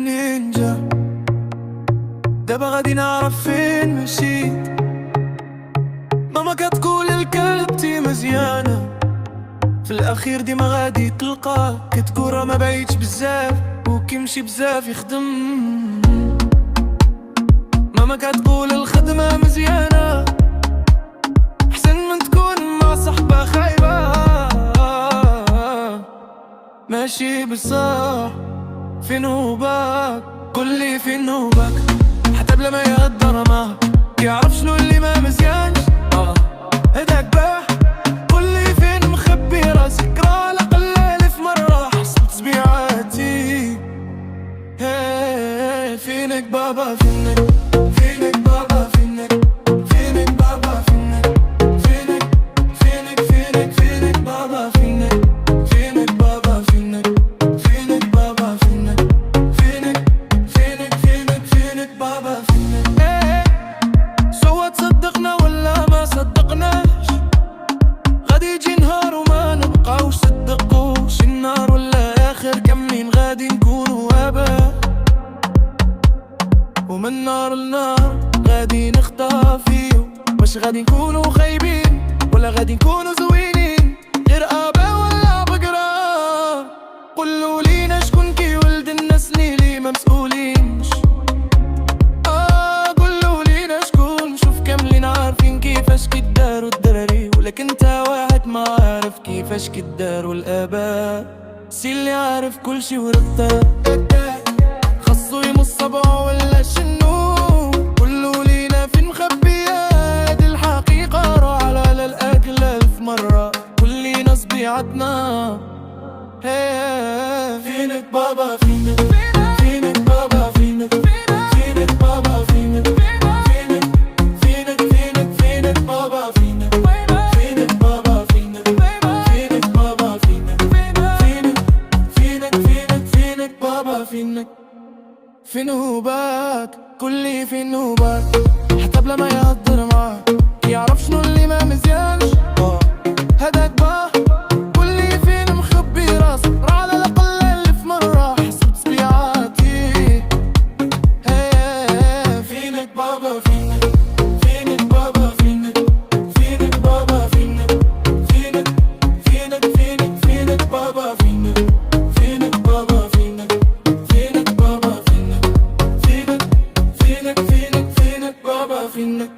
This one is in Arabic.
نينجا، دابا غادي نعرف فين مشيت. ماما كتقول الكلبتي مزيانة، في الاخير ديما غادي تلقاه كتقول راه ما بعيدش بزاف وكيمشي بزاف يخدم. ماما كتقول الخدمة مزيانة احسن من تكون مع صحبة خايبة. ماشي بصح فين هوباك، قولي فين هوباك، حتى بلا ما يهدر معاك يعرف شنو اللي ما مزيانش. هداك باح قولي فين مخبي راسك، راه على الأقل ألف مرة حسبت سبيعاتي. فينك بابا فينك، فينك بابا فينك، فينك بابا فينك، فينك فينك فينك فينك بابا فينك، فينك بابا فينك، فينك بابا فينك، فينك فينك فينك فينك بابا فينك. سوا تصدقنا ولا ما صدقناش، غادي يجي نهار وما نبقاوش صدقوش. النار ولا آخر كاملين غادي نكونوا هبا، ومن نار لنار غادي نختفيو. واش غادي نكونوا خايبين ولا غادي نكونوا زوينين، غير آبا ولا بقرار؟ قولوا لينا شكون كيولد الناس اللي ما مسؤولينش. قولوا لينا شكون، شوف كاملين عارفين كيفاش كيداروا الدراري، ولكن انت واحد ما عارف كيفاش كيداروا الآباء. سي اللي عارف كلشي ورثة، خاصو يمص صبعو ولا شنو؟ قولوا لينا فين مخبية هاد الحقيقة، روح على الأكل ألف مرة كل ناس بيعتنا. فينك بابا فينك، فينك بابا فينك، فينك بابا فينك، فينك فينك فينك فينك بابا فينك، فينك بابا فينك، فينك بابا فينك، فينك فينك فينك فينك بابا فينك. فين هوباك قولي فين هوباك، حتى بلا ما يهدر معاك يعرف شنو اللي ما مزيانش. هداك باه قولي فين مخبي راسك، راه على الأقل ألف مرة حسبت سبيعاتي. فينك بابا فينك، فينك بابا فينك، فينك بابا فينك، فينك فينك فينك فينك بابا فينك، فينك بابا فينك، فينك بابا فينك، فينك فينك فينك فينك بابا فينك.